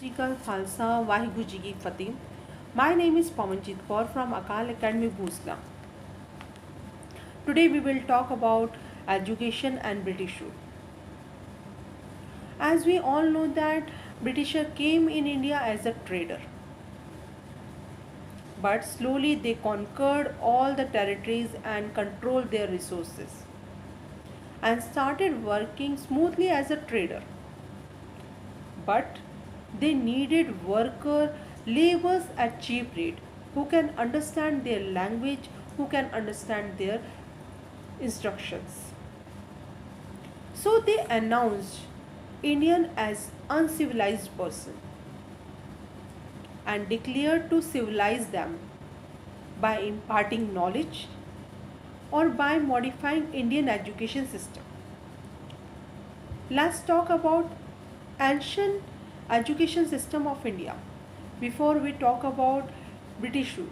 जी का खालसा वाहिगुरु जी की फतेह. My name is Pawanjit Kaur from Akal Academy Bhusla. Today we will talk about education and British rule. As we all know that Britisher came in India as a trader, but slowly they conquered all the territories and controlled their resources and started working smoothly as a trader. But they needed worker laborers at cheap rate who can understand their language, who can understand their instructions. So they announced Indian as uncivilized person and declared to civilize them by imparting knowledge or by modifying Indian education system. Let's talk about ancient education system of India before we talk about British rule.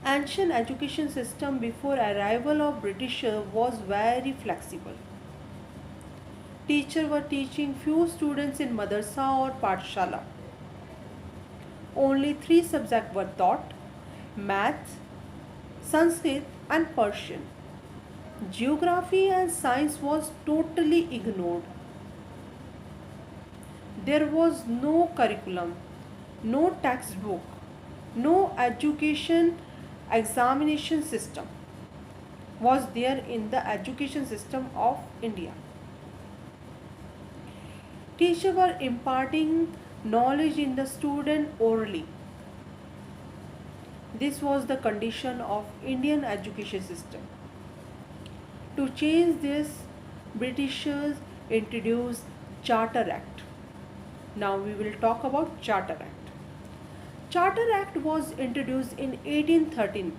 Ancient education system before arrival of Britisher was very flexible. Teachers were teaching few students in madrasa or pathshala. Only three subjects were taught: maths, Sanskrit and Persian. Geography and science was totally ignored. There was no curriculum, no textbook, no education examination system was there in the education system of India. Teachers were imparting knowledge in the student orally. This was the condition of Indian education system. To change this, Britishers introduced Charter Act. Now we will talk about Charter Act. Charter Act was introduced in 1813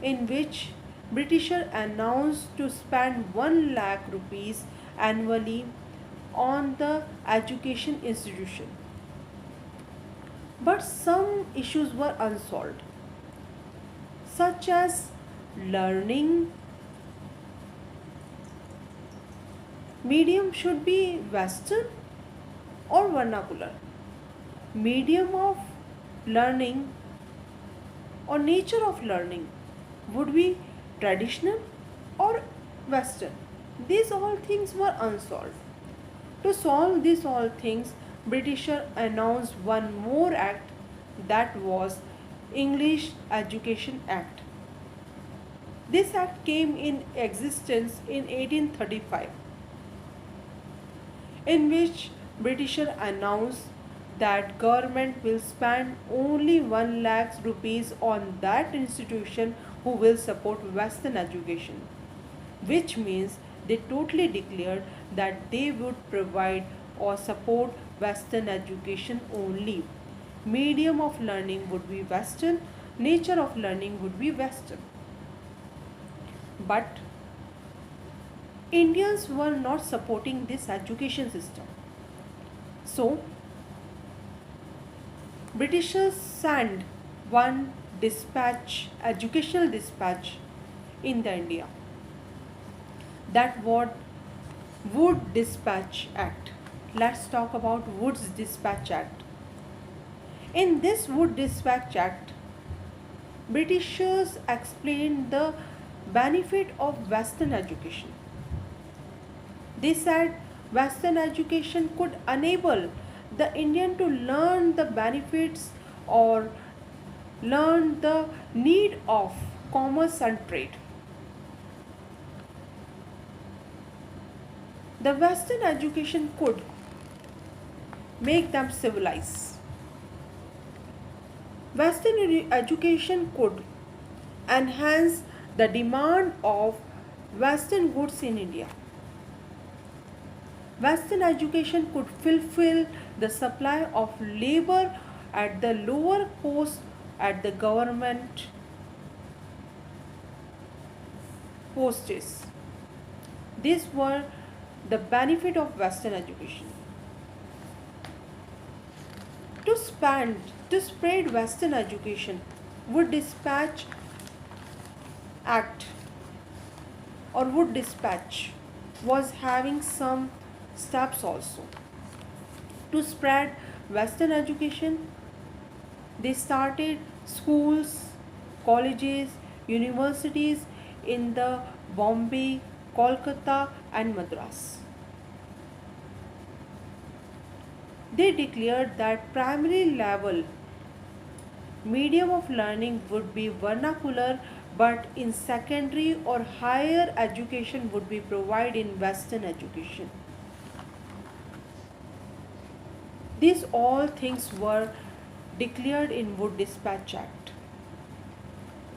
in which Britisher announced to spend 1 lakh rupees annually on the education institution. But some issues were unsolved, such as learning medium should be Western or vernacular. Medium of learning or nature of learning would be traditional or Western. These all things were unsolved. To solve these all things, Britisher announced one more act, that was English Education Act. This act came in existence in 1835, in which Britisher announced that government will spend only 1 lakh rupees on that institution who will support Western education, which means they totally declared that they would provide or support Western education only. Medium of learning would be Western, nature of learning would be Western. But Indians were not supporting this education system. So Britishers sent one dispatch, educational dispatch in the India, that what Wood Dispatch Act. Let's talk about Wood's Dispatch Act. In this Wood Dispatch Act, Britishers explained the benefit of Western education. They said Western education could enable the Indian to learn the benefits or learn the need of commerce and trade. The Western education could make them civilized. Western education could enhance the demand of Western goods in India. Western education could fulfill the supply of labor at the lower cost at the government postage. These were the benefit of Western education. To spend to spread Western education, Wood Dispatch Act or Wood Dispatch was having some steps also. To spread Western education, they started schools, colleges, universities in the Bombay, Kolkata, and Madras. They declared that primary level medium of learning would be vernacular, but in secondary or higher education would be provided in Western education. These all things were declared in Wood Dispatch Act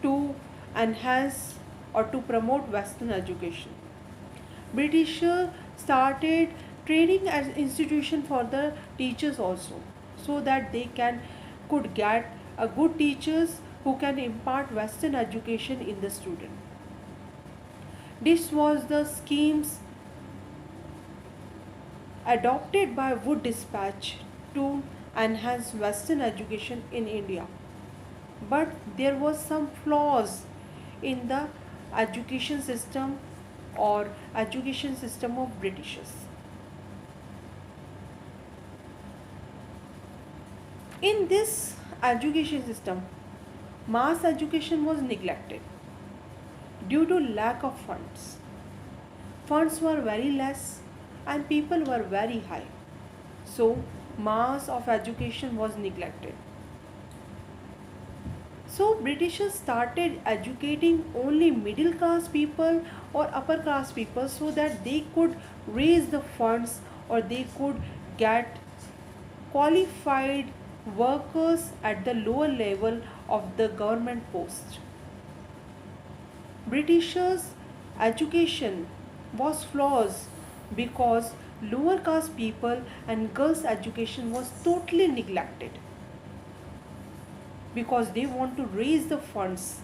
to enhance or to promote Western education. Britishers started training as institution for the teachers also, so that they could get a good teachers who can impart Western education in the student. This was the schemes adopted by Wood Dispatch to enhance Western education in India. But there was some flaws in the education system or education system of Britishers. In this education system, mass education was neglected due to lack of funds. Funds were very less and people were very high. So, mass of education was neglected. So, Britishers started educating only middle class people or upper class people so that they could raise the funds or they could get qualified workers at the lower level of the government post. Britishers' education was flaws because lower caste people and girls' education was totally neglected because they want to raise the funds.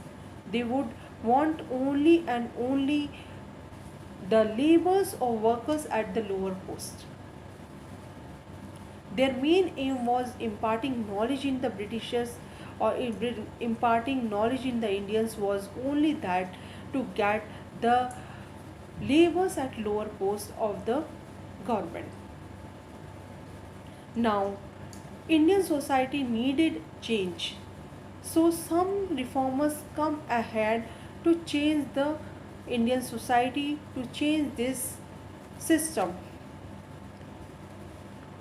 They would want only and only the laborers or workers at the lower post. Their main aim was imparting knowledge in the Britishers or imparting knowledge in the Indians was only that to get the laborers at lower posts of the government. Now, Indian society needed change. So some reformers come ahead to change the Indian society, to change this system.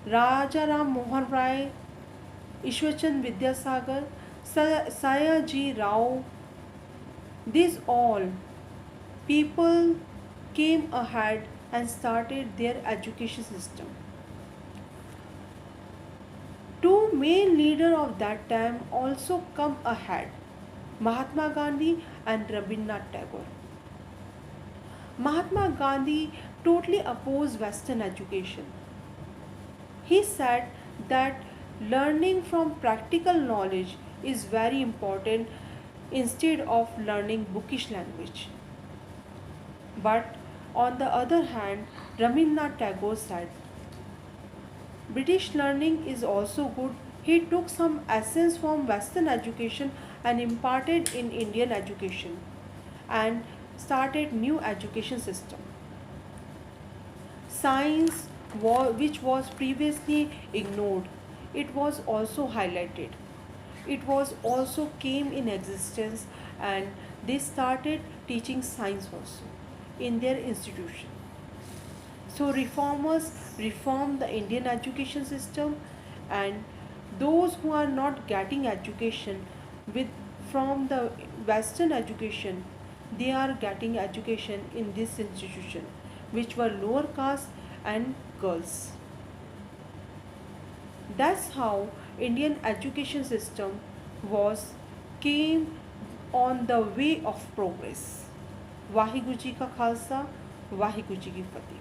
Raja Ram Mohan Rai, Ishwarchand Vidyasagar, Sayaji Rao, these all people came ahead and started their education system. Two main leaders of that time also come ahead, Mahatma Gandhi and Rabindranath Tagore. Mahatma Gandhi totally opposed Western education. He said that learning from practical knowledge is very important instead of learning bookish language. But on the other hand, Rabindranath Tagore said British learning is also good. He took some essence from Western education and imparted in Indian education and started new education system. Science, which was previously ignored, it was also highlighted. It was also came in existence and they started teaching science also in their institution. So reformers reformed the Indian education system and those who are not getting education with from the Western education, they are getting education in this institution which were lower caste and girls. That's how Indian education system was came on the way of progress. Waheguru ji का खालसा वाहिगुरु जी की फतेह.